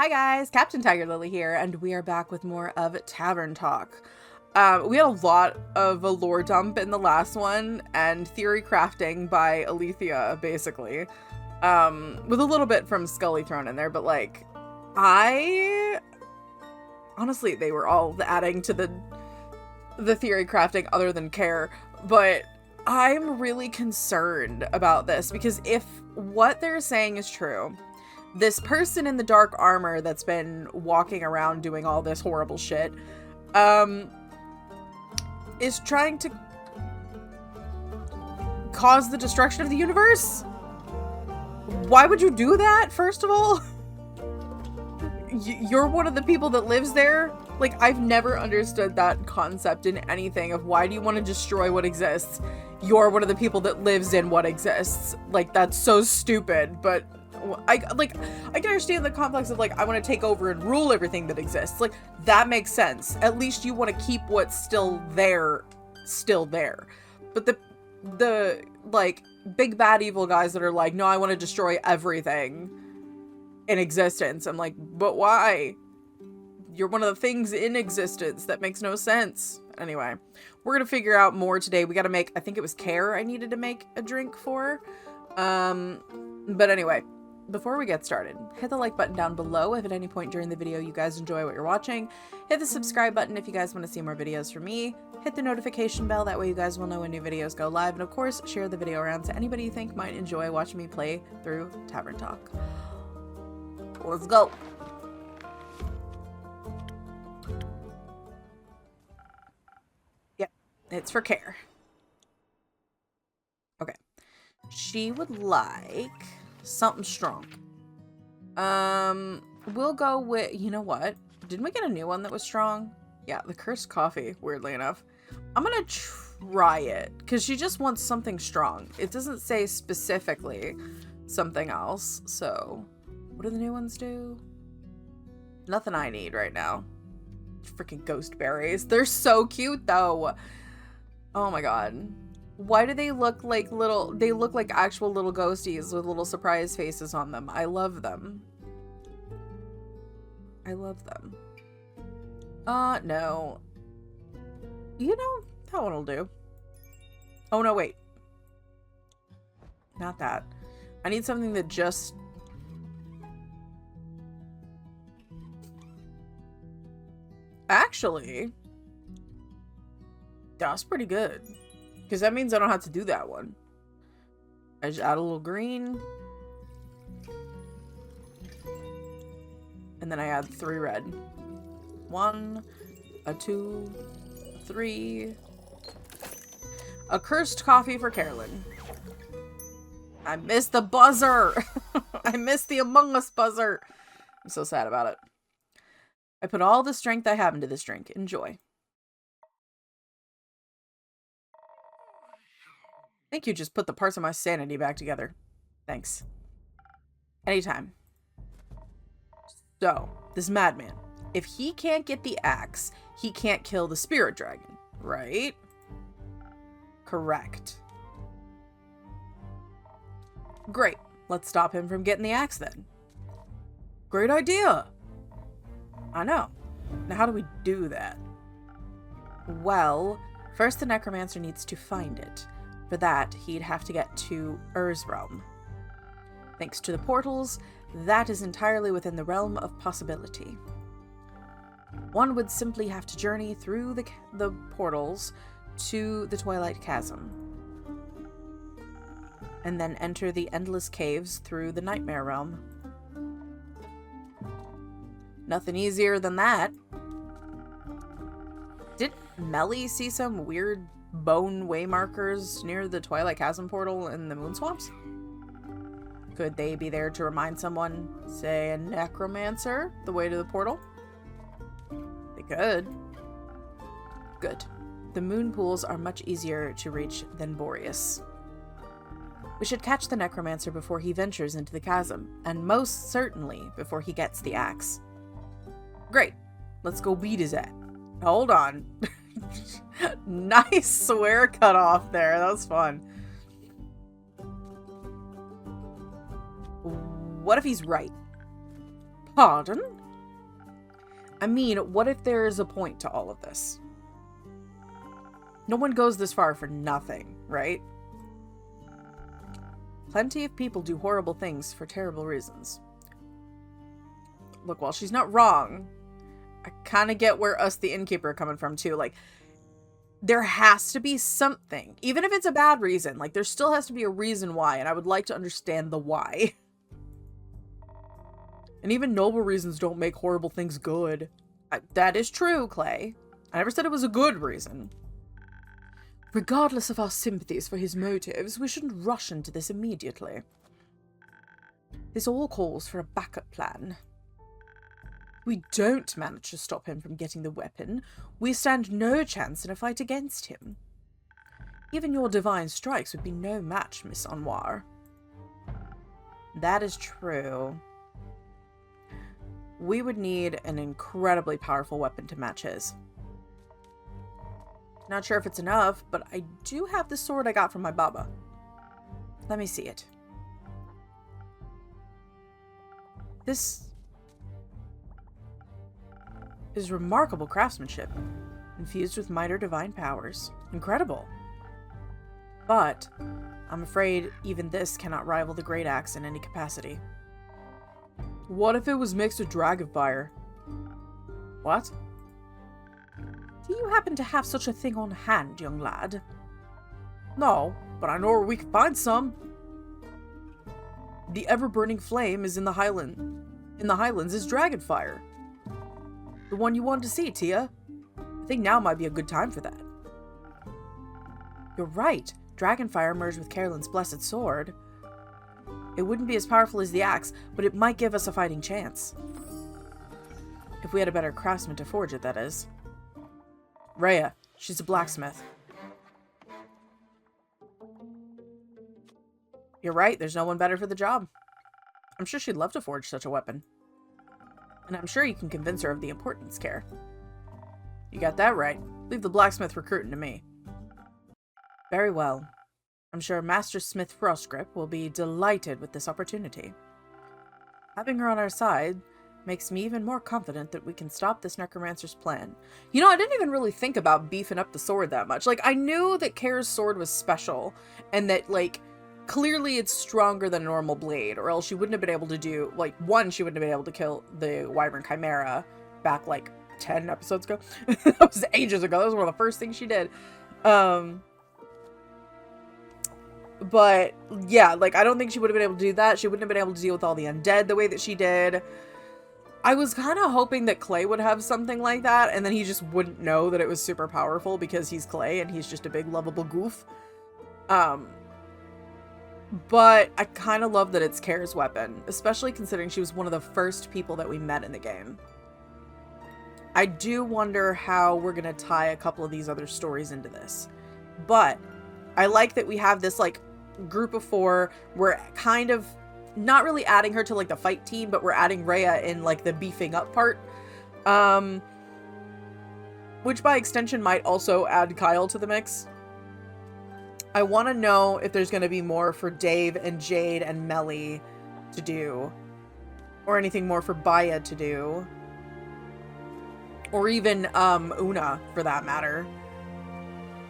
Hi guys, Captain TigerLily here, and we are back with more of Tavern Talk. We had a lot of a lore dump in the last one, and theory crafting by Alethea, basically. With a little bit from Scully thrown in there, but like, honestly, they were all adding to the theory crafting other than care, but I'm really concerned about this, because if what they're saying is true, this person in the dark armor that's been walking around doing all this horrible shit, is trying to cause the destruction of the universe? Why would you do that, first of all? You're one of the people that lives there? Like, I've never understood that concept in anything of why do you want to destroy what exists? You're one of the people that lives in what exists. Like, that's so stupid, but I can understand the complex of like, I want to take over and rule everything that exists. Like, that makes sense. At least you want to keep what's still there. But the like big bad evil guys that are like, no, I want to destroy everything in existence. I'm like, but why? You're one of the things in existence. That makes no sense. Anyway, we're gonna figure out more today. We gotta make, I think it was Care I needed to make a drink for. But anyway, before we get started, hit the like button down below if at any point during the video you guys enjoy what you're watching. Hit the subscribe button if you guys want to see more videos from me. Hit the notification bell, that way you guys will know when new videos go live. And of course, share the video around to anybody you think might enjoy watching me play through Tavern Talk. Let's go. Yep, it's for Care. Okay. She would like something strong. We'll go with, you know what? Didn't we get a new one that was strong? Yeah, the cursed coffee, weirdly enough. I'm gonna try it, because she just wants something strong. It doesn't say specifically something else, so what do the new ones do? Nothing I need right now. Freaking ghost berries. They're so cute, though. Oh my god. Why do they look like little... They look like actual little ghosties with little surprise faces on them. I love them. I love them. No. You know, that one will do. Oh, no, wait. Not that. I need something that just... Actually, that's pretty good. Because that means I don't have to do that one. I just add a little green. And then I add 3 red. 1, a 2, 3. A cursed coffee for Carolyn. I missed the buzzer. I missed the Among Us buzzer. I'm so sad about it. I put all the strength I have into this drink. Enjoy. I think you just put the parts of my sanity back together. Thanks. Anytime. So, this madman. If he can't get the axe, he can't kill the spirit dragon, right? Correct. Great. Let's stop him from getting the axe then. Great idea. I know. Now how do we do that? Well, first the necromancer needs to find it. For that, he'd have to get to Ur's realm. Thanks to the portals, that is entirely within the realm of possibility. One would simply have to journey through the portals to the Twilight Chasm, and then enter the endless caves through the Nightmare Realm. Nothing easier than that. Did Melly see some weird bone waymarkers near the Twilight Chasm portal in the Moon Swamps? Could they be there to remind someone, say a necromancer, the way to the portal? They could. Good. The moon pools are much easier to reach than Boreas. We should catch the necromancer before he ventures into the chasm, and most certainly before he gets the axe. Great. Let's go beat his ass. Hold on. Nice swear cut off there. That was fun. What if he's right? Pardon? I mean, what if there is a point to all of this? No one goes this far for nothing, right? Plenty of people do horrible things for terrible reasons. Look, while she's not wrong, I kind of get where us, the innkeeper, are coming from, too. Like, there has to be something. Even if it's a bad reason, like, there still has to be a reason why, and I would like to understand the why. And even noble reasons don't make horrible things good. That is true, Clay. I never said it was a good reason. Regardless of our sympathies for his motives, we shouldn't rush into this immediately. This all calls for a backup plan. We don't manage to stop him from getting the weapon. We stand no chance in a fight against him. Even your divine strikes would be no match, Miss Anwar. That is true. We would need an incredibly powerful weapon to match his. Not sure if it's enough, but I do have the sword I got from my baba. Let me see it. This is remarkable craftsmanship, infused with minor divine powers. Incredible. But I'm afraid even this cannot rival the Great Axe in any capacity. What if it was mixed with Dragonfire? What? Do you happen to have such a thing on hand, young lad? No, but I know where we can find some. The ever-burning flame is in the Highlands is Dragonfire. The one you wanted to see, Tia. I think now might be a good time for that. You're right. Dragonfire merged with Carolyn's blessed sword. It wouldn't be as powerful as the axe, but it might give us a fighting chance. If we had a better craftsman to forge it, that is. Rhea, she's a blacksmith. You're right, there's no one better for the job. I'm sure she'd love to forge such a weapon. And I'm sure you can convince her of the importance, Care. You got that right. Leave the blacksmith recruiting to me. Very well. I'm sure Master Smith Frostgrip will be delighted with this opportunity. Having her on our side makes me even more confident that we can stop this necromancer's plan. You know, I didn't even really think about beefing up the sword that much. Like, I knew that Care's sword was special, and that, like, clearly it's stronger than a normal blade, or else she wouldn't have been able to do, like, one, she wouldn't have been able to kill the Wyvern Chimera back, like, 10 episodes ago. That was ages ago. That was one of the first things she did. But, yeah, like, I don't think she would have been able to do that. She wouldn't have been able to deal with all the undead the way that she did. I was kind of hoping that Clay would have something like that, and then he just wouldn't know that it was super powerful because he's Clay and he's just a big lovable goof. But I kind of love that it's Care's weapon, especially considering she was one of the first people that we met in the game. I do wonder how we're going to tie a couple of these other stories into this. But I like that we have this, like, group of 4. We're kind of not really adding her to, like, the fight team, but we're adding Rhea in, like, the beefing up part. Which by extension might also add Kyle to the mix. I want to know if there's going to be more for Dave and Jade and Melly to do. Or anything more for Baya to do. Or even, Una, for that matter.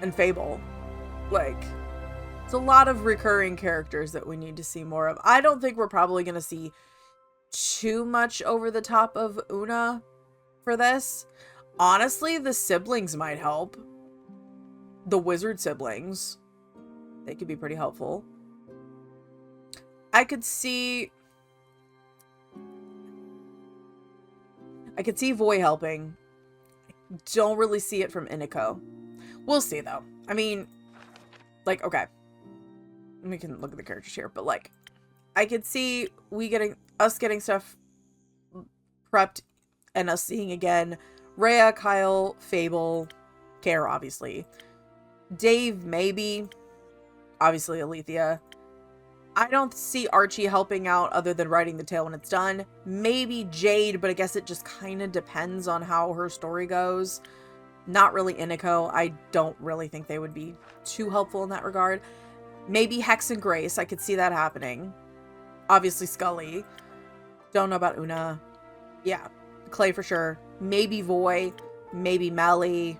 And Fable. Like, it's a lot of recurring characters that we need to see more of. I don't think we're probably going to see too much over the top of Una for this. Honestly, the siblings might help. The wizard siblings. They could be pretty helpful. I could see Voy helping. Don't really see it from Iniko. We'll see, though. I mean, like, okay. We can look at the characters here, but, like, I could see us getting stuff prepped and us seeing again Rhea, Kyle, Fable, Care, obviously. Dave, maybe. Obviously, Alethea. I don't see Archie helping out other than writing the tale when it's done. Maybe Jade, but I guess it just kind of depends on how her story goes. Not really Iniko. I don't really think they would be too helpful in that regard. Maybe Hex and Grace. I could see that happening. Obviously, Scully. Don't know about Una. Yeah, Clay for sure. Maybe Voy, maybe Melly.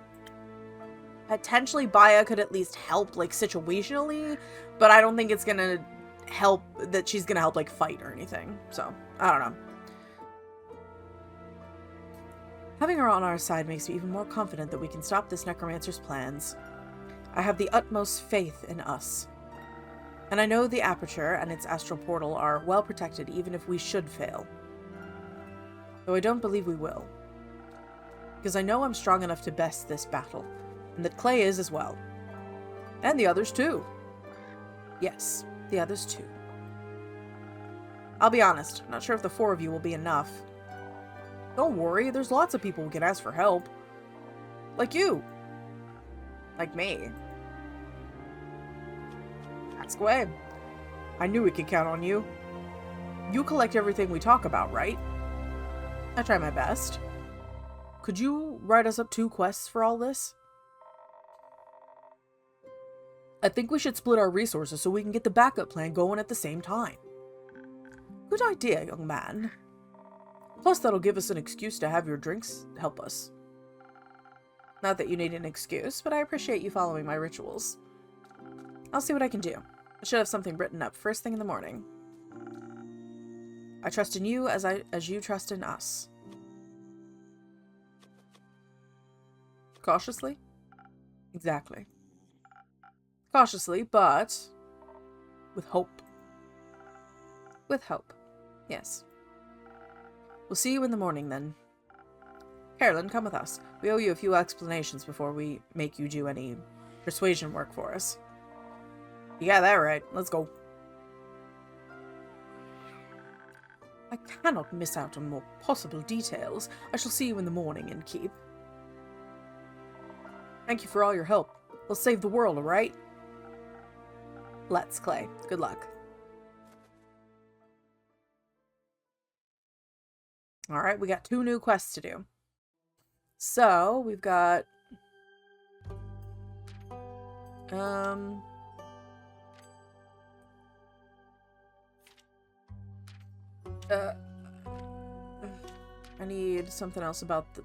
Potentially Baya could at least help, like, situationally, but I don't think it's gonna help, that she's gonna help, like, fight or anything. So, I don't know. Having her on our side makes me even more confident that we can stop this necromancer's plans. I have the utmost faith in us. And I know the Aperture and its astral portal are well protected even if we should fail. Though I don't believe we will. Because I know I'm strong enough to best this battle, and that Clay is as well. And the others too. Yes, the others too. I'll be honest, not sure if the 4 of you will be enough. Don't worry, there's lots of people who can ask for help. Like you. Like me. Ask away. I knew we could count on you. You collect everything we talk about, right? I try my best. Could you write us up 2 quests for all this? I think we should split our resources so we can get the backup plan going at the same time. Good idea, young man. Plus, that'll give us an excuse to have your drinks help us. Not that you need an excuse, but I appreciate you following my rituals. I'll see what I can do. I should have something written up first thing in the morning. I trust in you as you trust in us. Cautiously? Exactly. Cautiously, but with hope. With hope. Yes. We'll see you in the morning, then. Carolyn, come with us. We owe you a few explanations before we make you do any persuasion work for us. You got that right. Let's go. I cannot miss out on more possible details. I shall see you in the morning, Innkeep. Thank you for all your help. We'll save the world, alright? Let's, Clay. Good luck. Alright, we got 2 new quests to do. So, we've got... I need something else about the...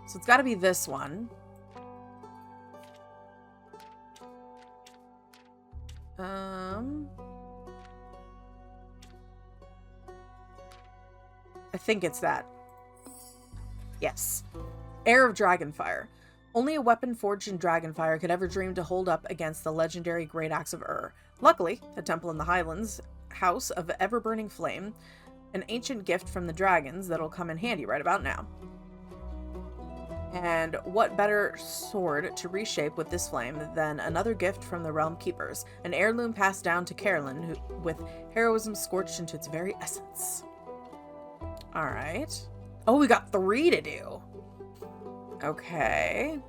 So it's gotta be this one. I think it's that. Yes. Heir of Dragonfire. Only a weapon forged in Dragonfire could ever dream to hold up against the legendary Great Axe of Ur. Luckily, a temple in the Highlands, House of Ever-Burning Flame, an ancient gift from the dragons that'll come in handy right about now. And what better sword to reshape with this flame than another gift from the Realm Keepers, an heirloom passed down to Carolyn with heroism scorched into its very essence. Alright. Oh, we got 3 to do. Okay.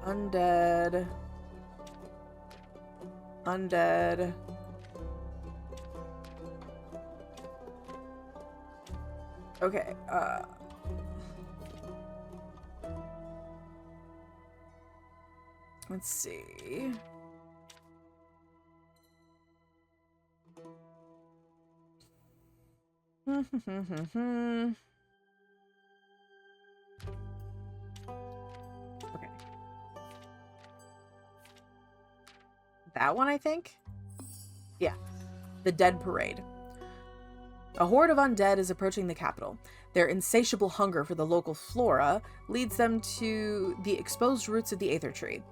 Undead. Undead. Okay, let's see. Okay. That one, I think? Yeah. The Dead Parade. A horde of undead is approaching the capital. Their insatiable hunger for the local flora leads them to the exposed roots of the Aether Tree,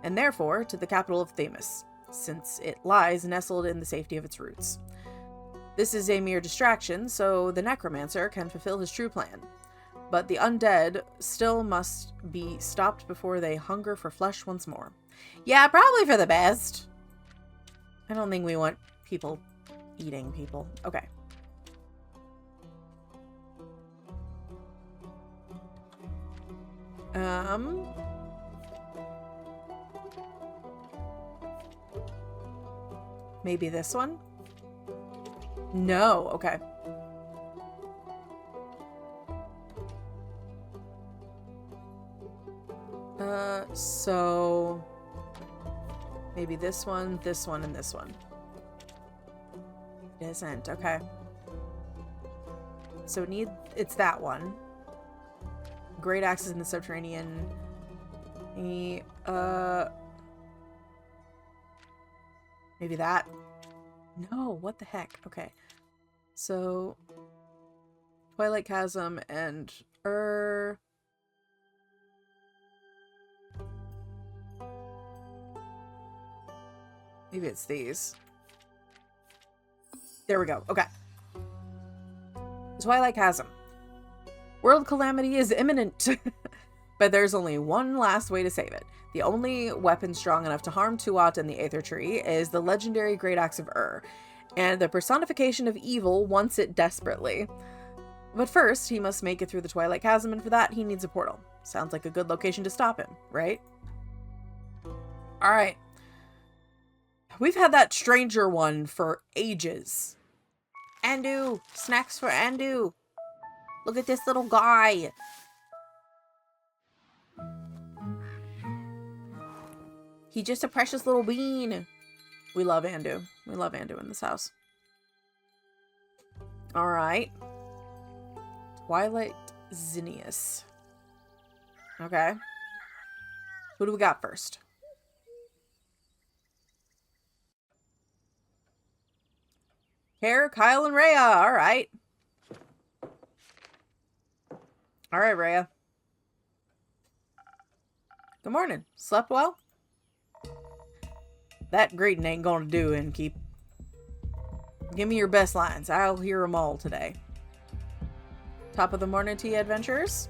and therefore to the capital of Themis, since it lies nestled in the safety of its roots. This is a mere distraction, so the necromancer can fulfill his true plan. But the undead still must be stopped before they hunger for flesh once more. Yeah, probably for the best. I don't think we want people eating people. Okay. Maybe this one? No, okay. So maybe this one, and this one. It isn't. Okay. So it's that one. Great axes in the subterranean. Maybe that. No, what the heck? Okay. So Twilight Chasm and maybe it's these. There we go. Okay. Twilight Chasm. World calamity is imminent. But there's only one last way to save it. The only weapon strong enough to harm Tuat and the Aether Tree is the legendary Great Axe of and the personification of evil wants it desperately. But first, he must make it through the Twilight Chasm, and for that, he needs a portal. Sounds like a good location to stop him, right? Alright. We've had that stranger one for ages. Andu! Snacks for Andu! Look at this little guy! He's just a precious little bean. We love Andu. We love Andu in this house. Alright. Twilight Zinnius. Okay. Who do we got first? Care, Kyle, and Rhea. Alright. Alright, Rhea. Good morning. Slept well? That greeting ain't gonna do, Innkeep. Give me your best lines. I'll hear them all today. Top of the morning to you, adventurers.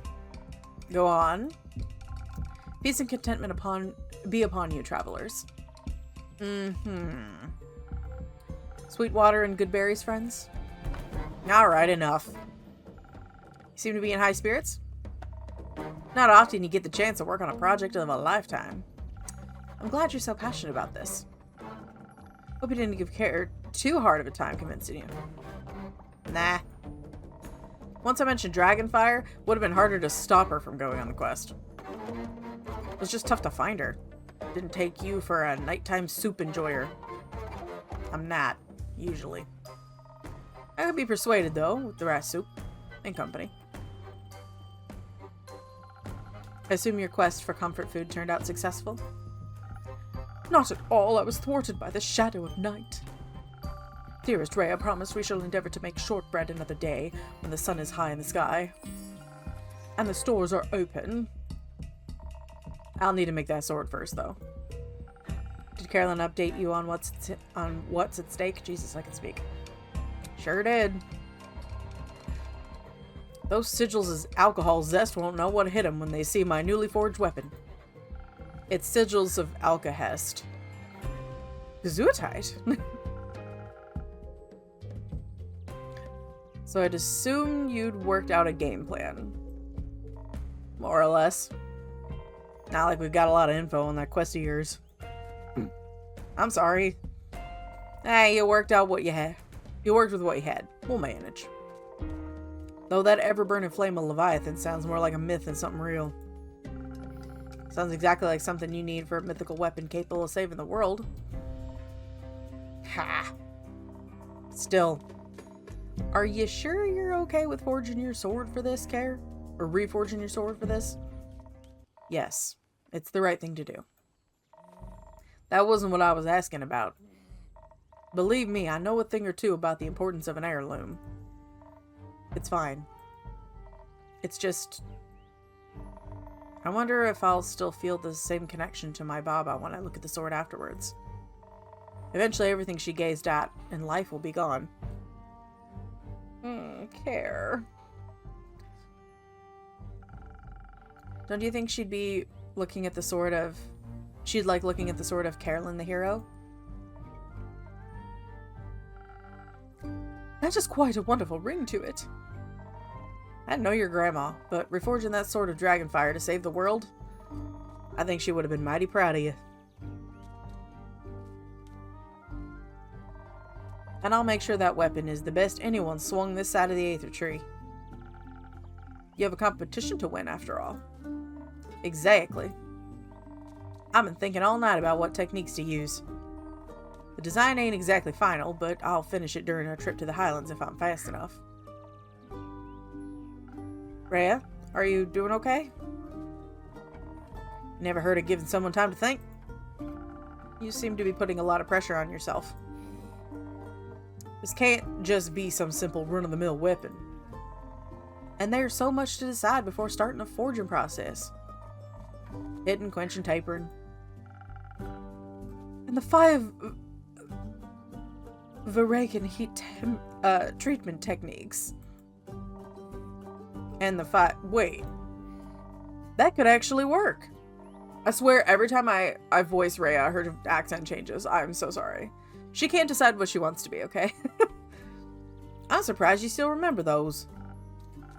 Go on. Peace and contentment be upon you, travelers. Sweet water and good berries, friends? Alright, enough. You seem to be in high spirits? Not often you get the chance to work on a project of a lifetime. I'm glad you're so passionate about this. Hope you didn't give Care too hard of a time convincing you. Nah. Once I mentioned Dragonfire, would have been harder to stop her from going on the quest. It was just tough to find her. Didn't take you for a nighttime soup enjoyer. I'm not, usually. I could be persuaded, though, with the rat soup and company. I assume your quest for comfort food turned out successful? Not at all. I was thwarted by the shadow of night. Dearest Rhea, promise we shall endeavor to make shortbread another day when the sun is high in the sky. And the stores are open. I'll need to make that sword first, though. Did Carolyn update you on what's at stake? Jesus, I can speak. Sure did. Those sigils' alcohol zest won't know what hit them when they see my newly forged weapon. It's sigils of Alkahest. Gesundheit. So I'd assume you'd worked out a game plan. More or less. Not like we've got a lot of info on that quest of yours. I'm sorry. Hey, you worked out what you had. You worked with what you had. We'll manage. Though that ever-burning flame of Leviathan sounds more like a myth than something real. Sounds exactly like something you need for a mythical weapon capable of saving the world. Ha! Still. Are you sure you're okay with forging your sword for this, Care? Or reforging your sword for this? Yes. It's the right thing to do. That wasn't what I was asking about. Believe me, I know a thing or two about the importance of an heirloom. It's fine. It's just... I wonder if I'll still feel the same connection to my Baba when I look at the sword afterwards. Eventually everything she gazed at in life will be gone. Care. Don't you think she'd be looking at the sword of... She'd like looking at the sword of Carolyn the hero? That's just quite a wonderful ring to it. I didn't know your grandma, but reforging that sword of Dragonfire to save the world? I think she would have been mighty proud of you. And I'll make sure that weapon is the best anyone swung this side of the Aether Tree. You have a competition to win, after all. Exactly. I've been thinking all night about what techniques to use. The design ain't exactly final, but I'll finish it during our trip to the Highlands if I'm fast enough. Rhea, are you doing okay? Never heard of giving someone time to think? You seem to be putting a lot of pressure on yourself. This can't just be some simple run-of-the-mill weapon. And there's so much to decide before starting a forging process. Hitting, quenching, tapering. And the 5 Varagan heat treatment techniques. And the 5... Wait. That could actually work. I swear every time I voice Rhea, her accent changes. I'm so sorry. She can't decide what she wants to be, okay? I'm surprised you still remember those.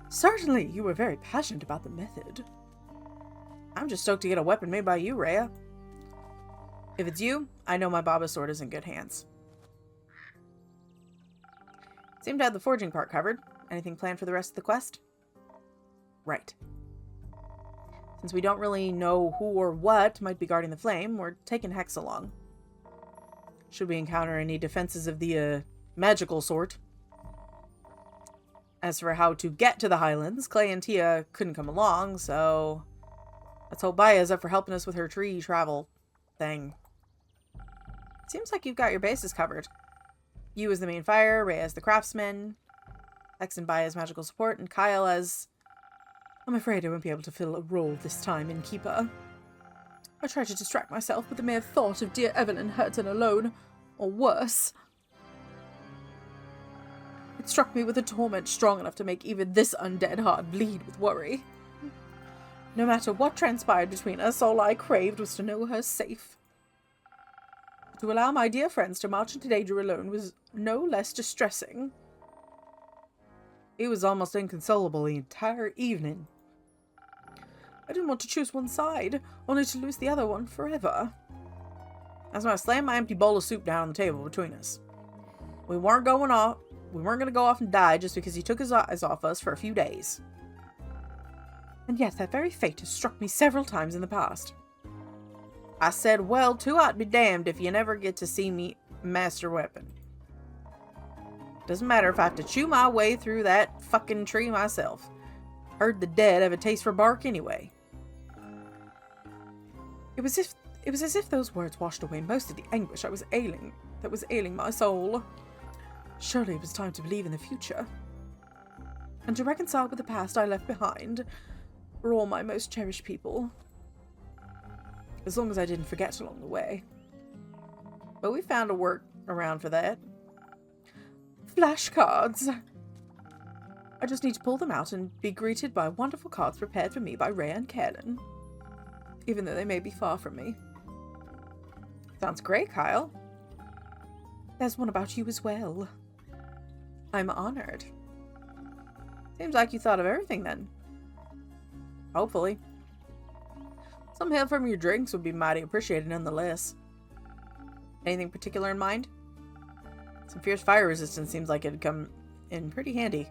Certainly, you were very passionate about the method. I'm just stoked to get a weapon made by you, Rhea. If it's you, I know my Baba sword is in good hands. Seem to have the forging part covered. Anything planned for the rest of the quest? Right. Since we don't really know who or what might be guarding the flame, we're taking Hex along. Should we encounter any defenses of the magical sort. As for how to get to the Highlands, Clay and Tia couldn't come along, so let's hope Baya's up for helping us with her tree travel thing. Seems like you've got your bases covered. You as the main fire, Rhea as the craftsman, Hex and Baya as magical support, and Kyle as... I'm afraid I won't be able to fill a role this time, Innkeeper. I try to distract myself with the mere thought of dear Evelyn hurt and alone, or worse. It struck me with a torment strong enough to make even this undead heart bleed with worry. No matter what transpired between us, all I craved was to know her safe. To allow my dear friends to march into danger alone was no less distressing. It was almost inconsolable the entire evening. I didn't want to choose one side, only to lose the other one forever. That's when I slammed my empty bowl of soup down on the table between us. We weren't going to go off and die just because he took his eyes off us for a few days. And yet that very fate has struck me several times in the past. I said, well, too hot be damned if you never get to see me master weapon. Doesn't matter if I have to chew my way through that fucking tree myself. Heard the dead have a taste for bark anyway. It was as if those words washed away most of the anguish that was ailing my soul. Surely it was time to believe in the future. And to reconcile with the past I left behind for all my most cherished people. As long as I didn't forget along the way. But we found a work around for that. Flashcards! I just need to pull them out and be greeted by wonderful cards prepared for me by Rhea and Kaelin. Even though they may be far from me. Sounds great, Kyle. There's one about you as well. I'm honored. Seems like you thought of everything then. Hopefully. Some help from your drinks would be mighty appreciated nonetheless. Anything particular in mind? Some fierce fire resistance seems like it'd come in pretty handy.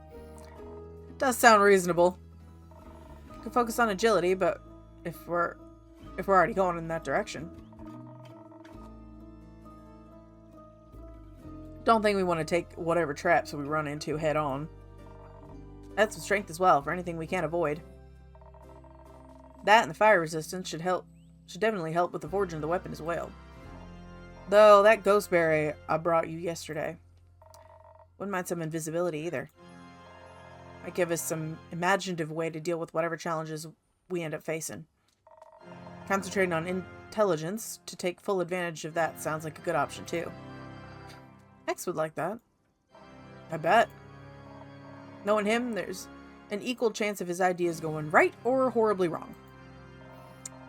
It does sound reasonable. Could focus on agility, but if we're already going in that direction. Don't think we want to take whatever traps we run into head on. That's some strength as well for anything we can't avoid. That and the fire resistance should definitely help with the forging of the weapon as well. Though that ghostberry I brought you yesterday. Wouldn't mind some invisibility either. Might give us some imaginative way to deal with whatever challenges we end up facing. Concentrating on intelligence to take full advantage of that sounds like a good option too. X would like that. I bet. Knowing him, there's an equal chance of his ideas going right or horribly wrong.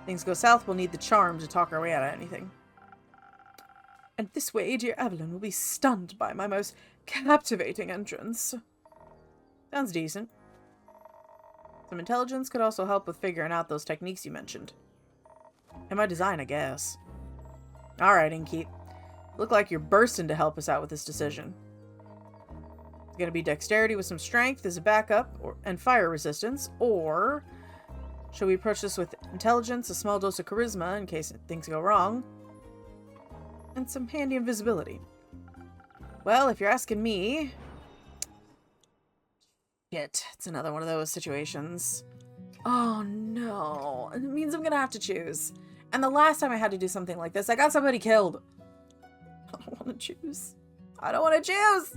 Things go south, we'll need the charm to talk our way out of anything. And this way, dear Evelyn will be stunned by my most captivating entrance. Sounds decent. Some intelligence could also help with figuring out those techniques you mentioned. And my design, I guess. Alright, Innkeep. Look like you're bursting to help us out with this decision. It's gonna be dexterity with some strength as a backup, and fire resistance, or should we approach this with intelligence, a small dose of charisma in case things go wrong? And some handy invisibility. Well, if you're asking me... Shit, it's another one of those situations. Oh no, it means I'm gonna have to choose. And the last time I had to do something like this, I got somebody killed. I don't want to choose. I don't want to choose!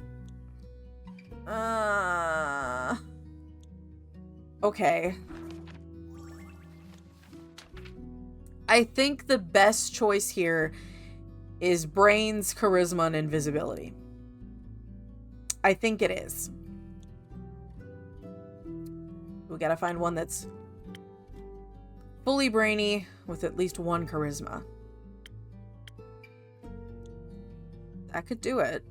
Okay. I think the best choice here is brains, charisma, and invisibility. I think it is. We gotta find one that's fully brainy with at least one charisma. That could do it.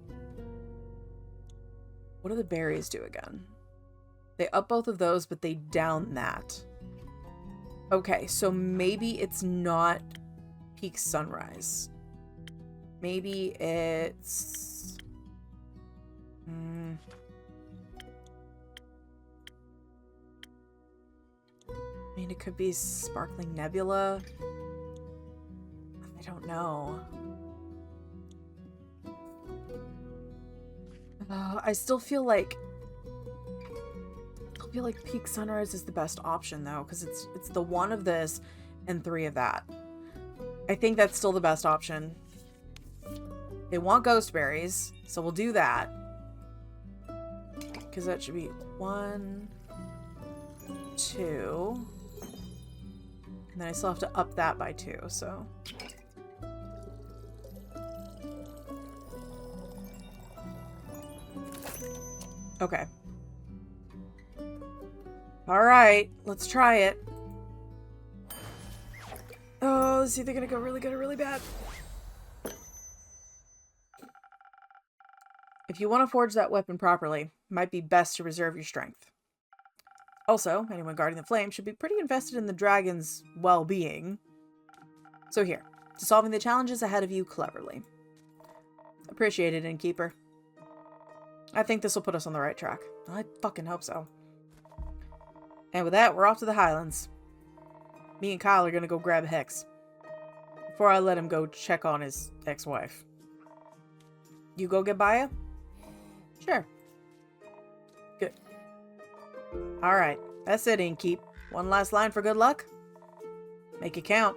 What do the berries do again? They up both of those, but they down that. Okay, so maybe it's not peak sunrise. Maybe it's... I mean, it could be sparkling nebula. I don't know. I still feel like peak sunrise is the best option though, because it's the one of this and 3 of that. I think that's still the best option. They want ghost berries, so we'll do that. Because that should be 1, 2. And then I still have to up that by 2, so. Okay. Alright, let's try it. Oh, it's either gonna go really good or really bad. If you want to forge that weapon properly, it might be best to reserve your strength. Also, anyone guarding the flame should be pretty invested in the dragon's well-being. So here, to solving the challenges ahead of you cleverly. Appreciate it, Innkeeper. I think this will put us on the right track. I fucking hope so. And with that, we're off to the Highlands. Me and Kyle are gonna go grab Hex. Before I let him go check on his ex-wife. You go get Baya? Sure. Good. Alright, that's it, Innkeep. One last line for good luck? Make it count.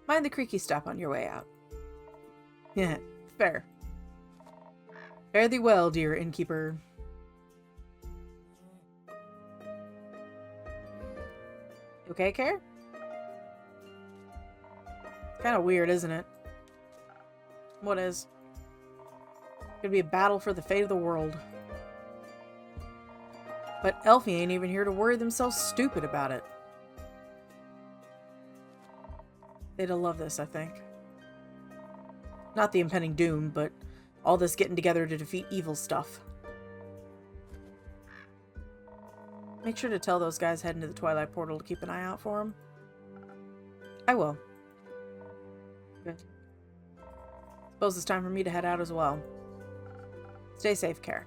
Mind the creaky step on your way out. Yeah, fair. Fare thee well, dear Innkeeper. You okay, Care? Kind of weird, isn't it? What is? Could be a battle for the fate of the world. But Elfie ain't even here to worry themselves stupid about it. They'd love this, I think. Not the impending doom, but all this getting together to defeat evil stuff. Make sure to tell those guys heading to the Twilight Portal to keep an eye out for them. I will. Good. Suppose it's time for me to head out as well. Stay safe, Care.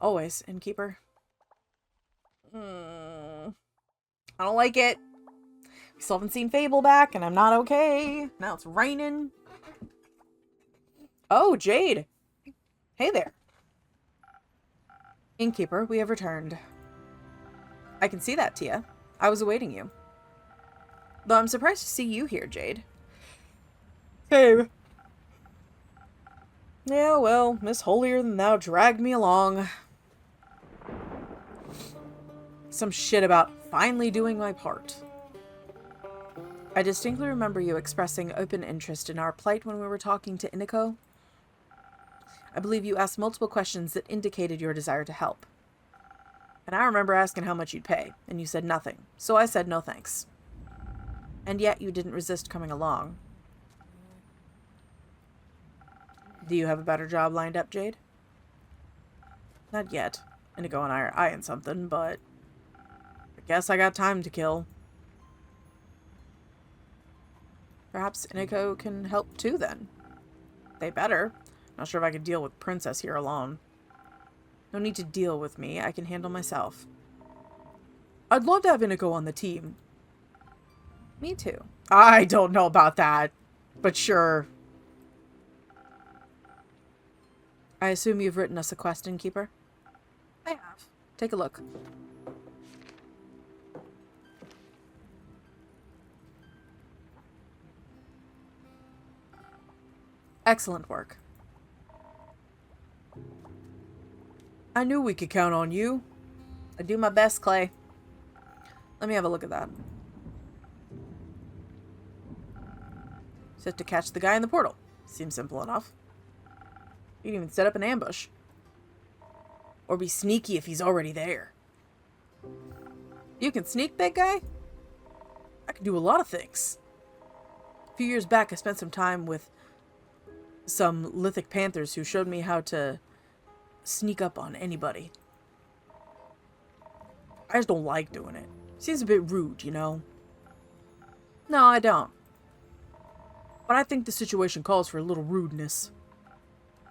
Always, Innkeeper. I don't like it. We still haven't seen Fable back, and I'm not okay. Now it's raining. Oh, Jade. Hey there. Innkeeper, we have returned. I can see that, Tia. I was awaiting you. Though I'm surprised to see you here, Jade. Hey. Yeah, well, Miss Holier-than-Thou dragged me along. Some shit about finally doing my part. I distinctly remember you expressing open interest in our plight when we were talking to Iniko. I believe you asked multiple questions that indicated your desire to help. And I remember asking how much you'd pay, and you said nothing, so I said no thanks. And yet you didn't resist coming along. Do you have a better job lined up, Jade? Not yet. Inigo and I are eyeing something, but I guess I got time to kill. Perhaps Inigo can help too, then. They better. Not sure if I could deal with Princess here alone. No need to deal with me. I can handle myself. I'd love to have Inigo on the team. Me too. I don't know about that, but sure. I assume you've written us a quest, Innkeeper? I have. Take a look. Excellent work. I knew we could count on you. I do my best, Clay. Let me have a look at that. Set to catch the guy in the portal. Seems simple enough. You can even set up an ambush. Or be sneaky if he's already there. You can sneak, big guy? I can do a lot of things. A few years back, I spent some time with some Lithic Panthers who showed me how to sneak up on anybody. I just don't like doing it. Seems a bit rude, you know? No, I don't. But I think the situation calls for a little rudeness.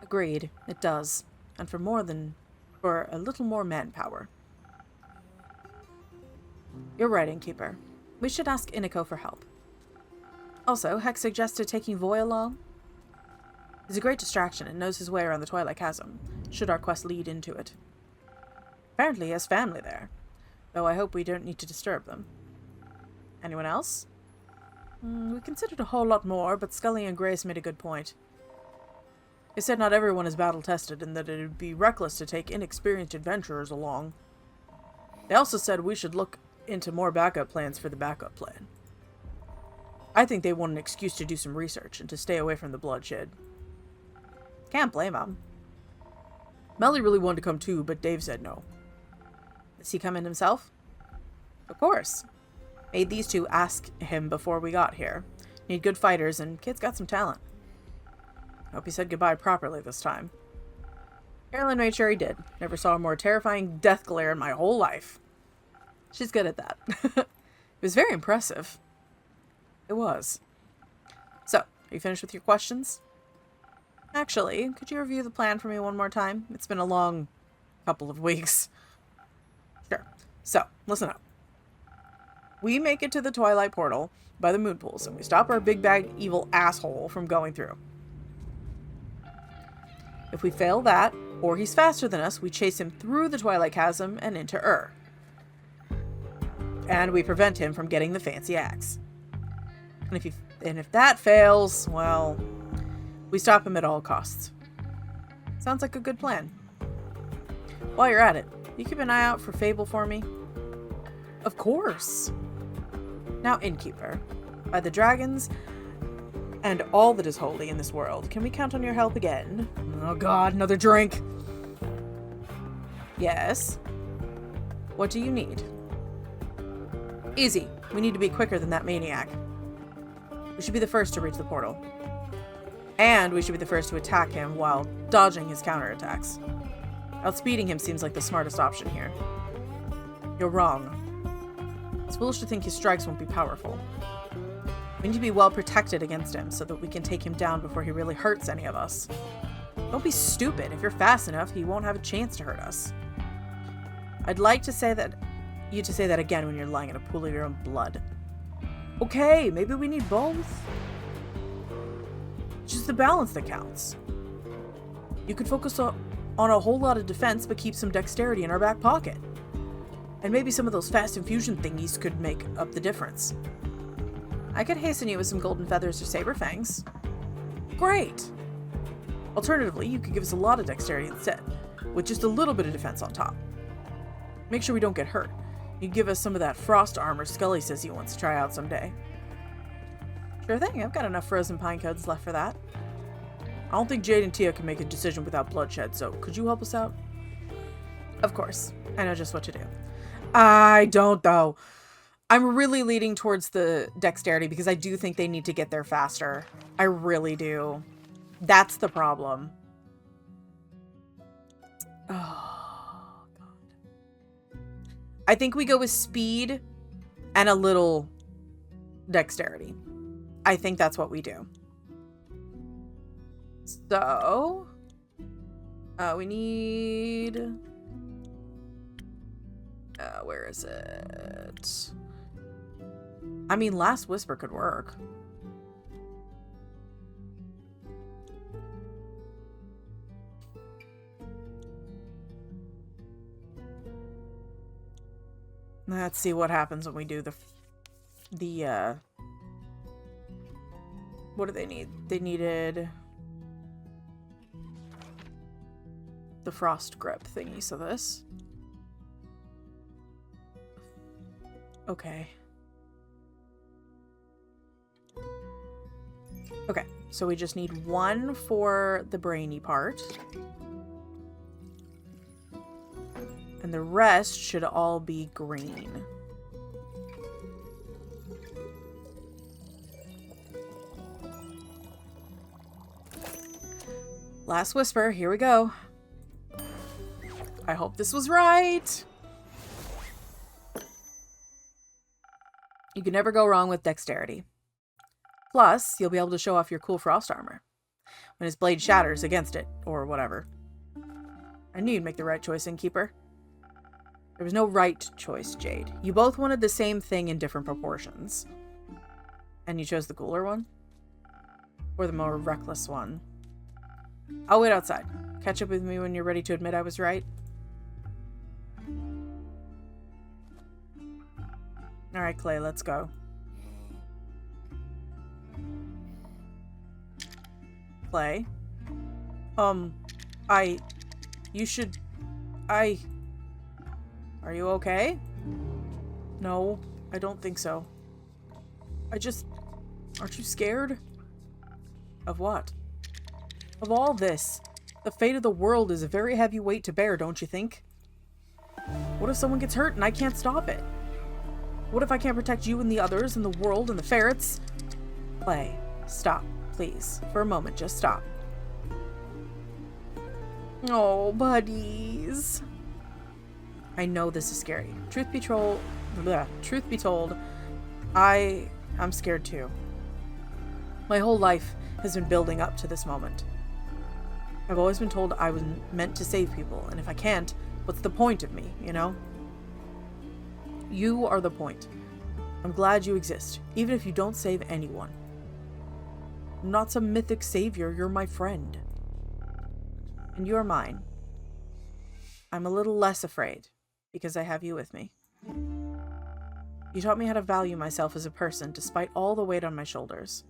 Agreed, it does. And for a little more manpower. You're right, Innkeeper. We should ask Iniko for help. Also, Hex suggested taking Voy along. He's a great distraction and knows his way around the Twilight Chasm, should our quest lead into it. Apparently he has family there, though I hope we don't need to disturb them. Anyone else? We considered a whole lot more, but Scully and Grace made a good point. They said not everyone is battle-tested and that it would be reckless to take inexperienced adventurers along. They also said we should look into more backup plans for the backup plan. I think they want an excuse to do some research and to stay away from the bloodshed. Can't blame them. Melly really wanted to come too, but Dave said no. Is he coming himself? Of course. Made these two ask him before we got here. Need good fighters, and kid's got some talent. Hope he said goodbye properly this time. Carolyn made sure he did. Never saw a more terrifying death glare in my whole life. She's good at that. It was very impressive. It was. So, are you finished with your questions? Actually, could you review the plan for me one more time? It's been a long couple of weeks. Sure. So, listen up. We make it to the Twilight Portal by the moon pools, and we stop our big bad evil asshole from going through. If we fail that, or he's faster than us, we chase him through the Twilight Chasm and into Ur. And we prevent him from getting the fancy axe. And if that fails, well, we stop him at all costs. Sounds like a good plan. While you're at it, you keep an eye out for Fable for me? Of course. Now, Innkeeper, by the dragons and all that is holy in this world, can we count on your help again? Oh god, another drink. Yes. What do you need? Easy. We need to be quicker than that maniac. We should be the first to reach the portal. And we should be the first to attack him while dodging his counterattacks. Outspeeding him seems like the smartest option here. You're wrong. It's foolish to think his strikes won't be powerful. We need to be well protected against him so that we can take him down before he really hurts any of us. Don't be stupid. If you're fast enough, he won't have a chance to hurt us. I'd like to say that you to say that again when you're lying in a pool of your own blood. Okay, maybe we need both. It's just the balance that counts. You could focus on a whole lot of defense, but keep some dexterity in our back pocket. And maybe some of those fast infusion thingies could make up the difference. I could hasten you with some golden feathers or saber fangs. Great! Alternatively, you could give us a lot of dexterity instead, with just a little bit of defense on top. Make sure we don't get hurt. You give us some of that frost armor Scully says he wants to try out someday. Sure thing, I've got enough frozen pine cones left for that. I don't think Jade and Tia can make a decision without bloodshed, so could you help us out? Of course. I know just what to do. I don't, though. I'm really leaning towards the dexterity because I do think they need to get there faster. I really do. That's the problem. Oh, God. I think we go with speed and a little dexterity. I think that's what we do. So, we need... where is it? I mean, Last Whisper could work. Let's see what happens when we do the what do they need? They needed the frost grip thingy, so this. Okay. Okay, so we just need one for the brainy part. And the rest should all be green. Last Whisper, here we go. I hope this was right. You can never go wrong with dexterity. Plus, you'll be able to show off your cool frost armor when his blade shatters against it, or whatever. I knew you'd make the right choice, Innkeeper. There was no right choice, Jade. You both wanted the same thing in different proportions. And you chose the cooler one? Or the more reckless one? I'll wait outside. Catch up with me when you're ready to admit I was right. Alright, Clay, let's go. Clay? Are you okay? No, I don't think so. Aren't you scared? Of what? Of all this. The fate of the world is a very heavy weight to bear, don't you think? What if someone gets hurt and I can't stop it? What if I can't protect you and the others and the world and the ferrets? Clay, stop, please. For a moment, just stop. Oh, buddies. I know this is scary. Truth be told, I'm scared too. My whole life has been building up to this moment. I've always been told I was meant to save people, and if I can't, what's the point of me, you know? You are the point. I'm glad you exist, even if you don't save anyone. I'm not some mythic savior, you're my friend. And you're mine. I'm a little less afraid, because I have you with me. You taught me how to value myself as a person, despite all the weight on my shoulders.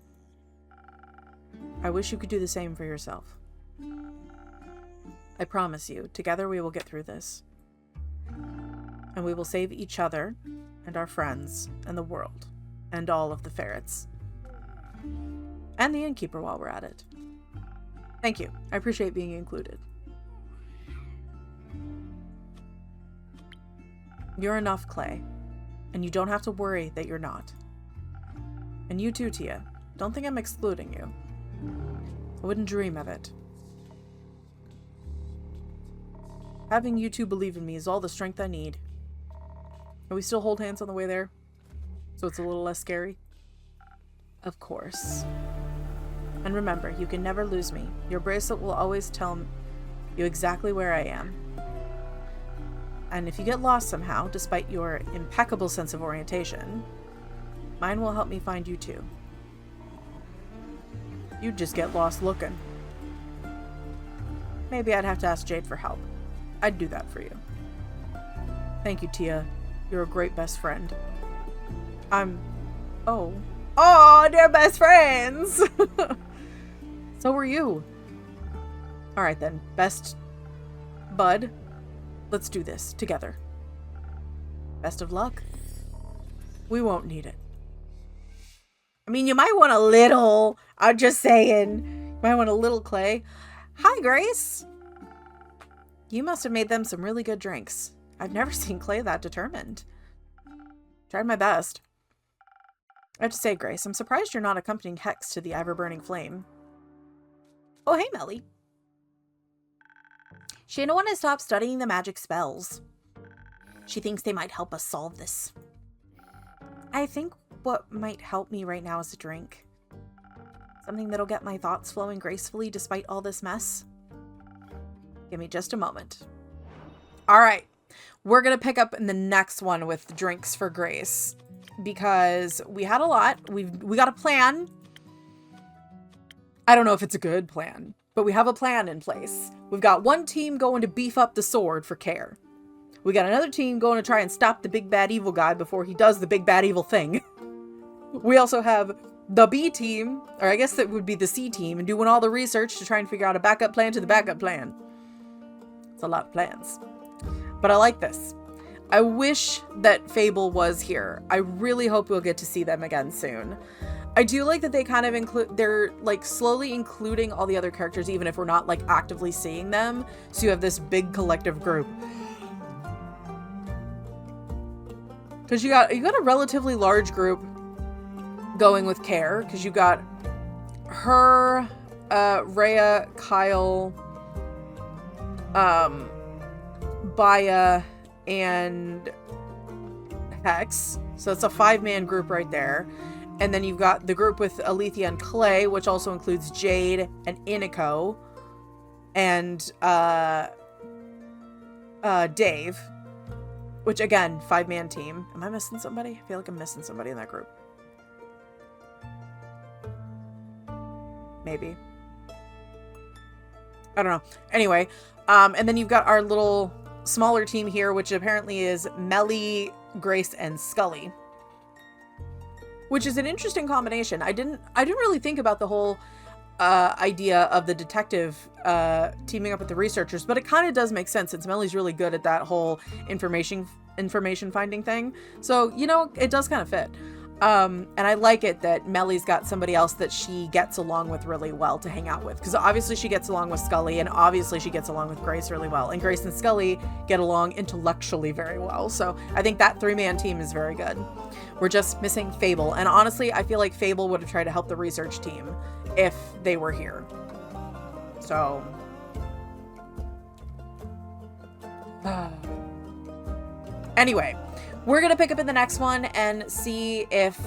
I wish you could do the same for yourself. I promise you, together we will get through this. And we will save each other, and our friends, and the world, and all of the ferrets. And the innkeeper while we're at it. Thank you. I appreciate being included. You're enough, Clay. And you don't have to worry that you're not. And you too, Tia. Don't think I'm excluding you. I wouldn't dream of it. Having you two believe in me is all the strength I need. Can we still hold hands on the way there? So it's a little less scary? Of course. And remember, you can never lose me. Your bracelet will always tell you exactly where I am. And if you get lost somehow, despite your impeccable sense of orientation, mine will help me find you too. You'd just get lost looking. Maybe I'd have to ask Jade for help. I'd do that for you. Thank you, Tia. You're a great best friend. Oh, they're best friends! So were you. Alright then, best bud. Let's do this, together. Best of luck. We won't need it. I mean, you might want a little. I'm just saying. You might want a little, Clay. Hi, Grace. You must have made them some really good drinks. I've never seen Clay that determined. Tried my best. I have to say, Grace, I'm surprised you're not accompanying Hex to the ever-burning flame. Oh, hey, Melly. She didn't want to stop studying the magic spells. She thinks they might help us solve this. I think what might help me right now is a drink. Something that'll get my thoughts flowing gracefully despite all this mess. Give me just a moment. All right. We're going to pick up in the next one with drinks for Grace. because we had a lot. We got a plan. I don't know if it's a good plan, but we have a plan in place. We've got one team going to beef up the sword for Care. We got another team going to try and stop the big bad evil guy before he does the big bad evil thing. We also have the B team, or I guess that would be the C team, and doing all the research to try and figure out a backup plan to the backup plan. It's a lot of plans. But I like this. I wish that Fable was here. I really hope we'll get to see them again soon. I do like that they kind of include, they're like slowly including all the other characters, even if we're not like actively seeing them. So you have this big collective group. Because you got a relatively large group going with Care, because you got her, Rhea, Kyle, Baya, and Hex. So it's a 5-man group right there. And then you've got the group with Alethea and Clay, which also includes Jade and Iniko and Dave, which again, 5-man team. Am I missing somebody? I feel like I'm missing somebody in that group. Maybe. I don't know. Anyway, and then you've got our little smaller team here, which apparently is Melly, Grace, and Scully, which is an interesting combination. I didn't really think about the whole idea of the detective teaming up with the researchers, but it kind of does make sense since Melly's really good at that whole information finding thing. So, you know, it does kind of fit. And I like it that Melly's got somebody else that she gets along with really well to hang out with. Because obviously she gets along with Scully, and obviously she gets along with Grace really well. And Grace and Scully get along intellectually very well. So I think that 3-man team is very good. We're just missing Fable. And honestly, I feel like Fable would have tried to help the research team if they were here. So... anyway, we're going to pick up in the next one and see if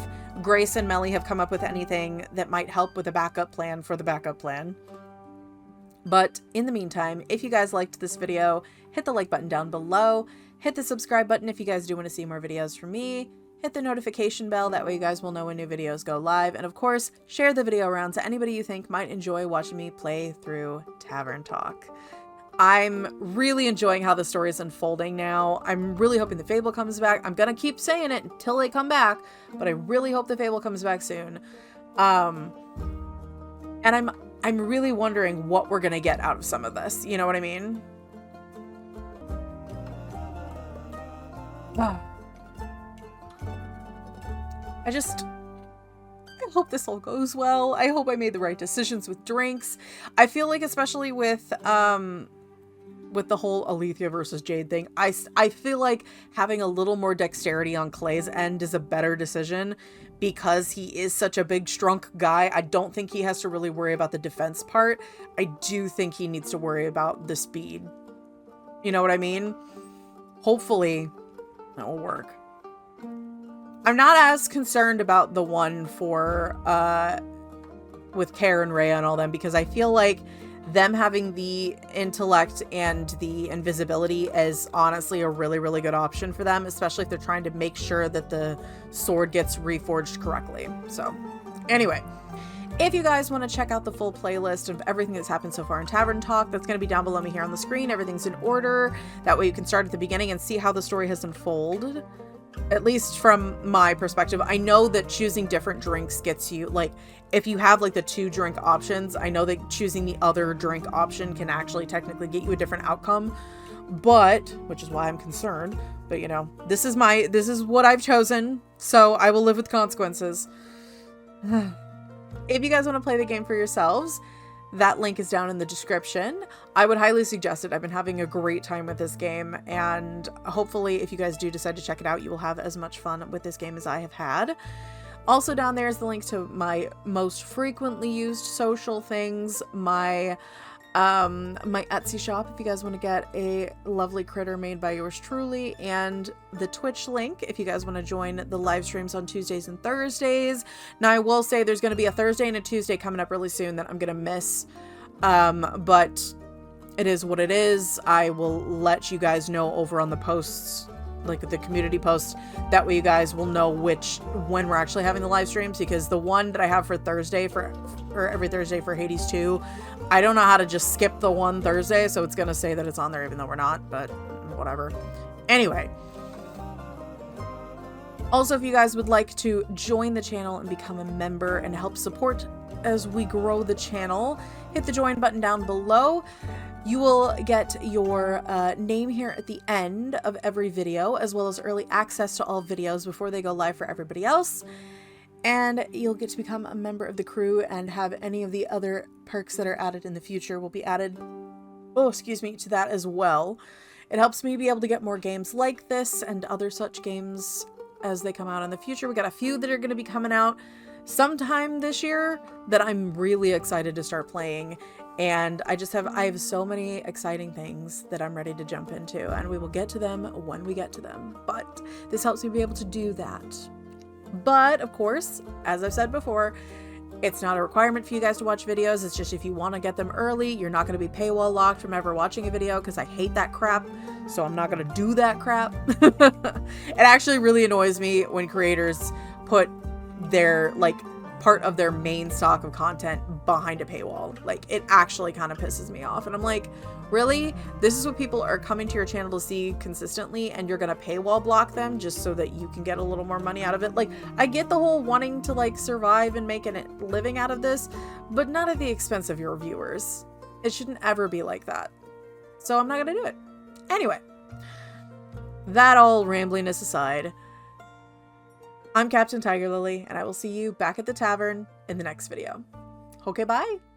Grace and Melly have come up with anything that might help with a backup plan for the backup plan. But in the meantime, if you guys liked this video, hit the like button down below, hit the subscribe button if you guys do want to see more videos from me, hit the notification bell, that way you guys will know when new videos go live, and of course, share the video around to anybody you think might enjoy watching me play through Tavern Talk. I'm really enjoying how the story is unfolding now. I'm really hoping the Fable comes back. I'm gonna keep saying it until they come back, but I really hope the Fable comes back soon. And I'm really wondering what we're gonna get out of some of this. You know what I mean? I hope this all goes well. I hope I made the right decisions with drinks. I feel like, especially with the whole Alethea versus Jade thing, I feel like having a little more dexterity on Clay's end is a better decision, because he is such a big, strong guy. I don't think he has to really worry about the defense part. I do think he needs to worry about the speed. You know what I mean? Hopefully that will work. I'm not as concerned about the one for with Care and Rhea and all them, because I feel like them having the intellect and the invisibility is honestly a really, really good option for them, especially if they're trying to make sure that the sword gets reforged correctly. So anyway, if you guys want to check out the full playlist of everything that's happened so far in Tavern Talk, that's going to be down below me here on the screen. Everything's in order. That way you can start at the beginning and see how the story has unfolded. At least from my perspective. I know that choosing different drinks gets you, like, if you have like the 2 drink options, I know that choosing the other drink option can actually technically get you a different outcome, but, which is why I'm concerned, but you know, this is what I've chosen, so I will live with consequences. If you guys want to play the game for yourselves, that link is down in the description. I would highly suggest it. I've been having a great time with this game, and hopefully if you guys do decide to check it out, you will have as much fun with this game as I have had. Also down there is the link to my most frequently used social things, my Etsy shop if you guys want to get a lovely critter made by yours truly, and the Twitch link if you guys want to join the live streams on Tuesdays and Thursdays. Now I will say there's going to be a Thursday and a Tuesday coming up really soon that I'm going to miss, but it is what it is. I will let you guys know over on the posts like the community post. That way you guys will know when we're actually having the live streams, because the one that I have for Thursday or every Thursday for Hades 2, I don't know how to just skip the one Thursday, so it's gonna say that it's on there even though we're not, but whatever. Anyway. Also, if you guys would like to join the channel and become a member and help support as we grow the channel, hit the join button down below. You will get your name here at the end of every video, as well as early access to all videos before they go live for everybody else. And you'll get to become a member of the crew and have any of the other perks that are added in the future will be added, to that as well. It helps me be able to get more games like this and other such games as they come out in the future. We got a few that are going to be coming out sometime this year that I'm really excited to start playing, and I have so many exciting things that I'm ready to jump into, and we will get to them when we get to them, but this helps me be able to do that. But of course, as I've said before, it's not a requirement for you guys to watch videos. It's just if you want to get them early, you're not going to be paywall locked from ever watching a video, because I hate that crap. So I'm not going to do that crap. It actually really annoys me when creators put their, like, part of their main stock of content behind a paywall. Like, it actually kind of pisses me off. And I'm like, really? This is what people are coming to your channel to see consistently, and you're going to paywall block them just so that you can get a little more money out of it? Like, I get the whole wanting to, like, survive and make a living out of this, but not at the expense of your viewers. It shouldn't ever be like that. So I'm not going to do it. Anyway, that all rambliness aside, I'm Captain TigerLily, and I will see you back at the tavern in the next video. Okay, bye!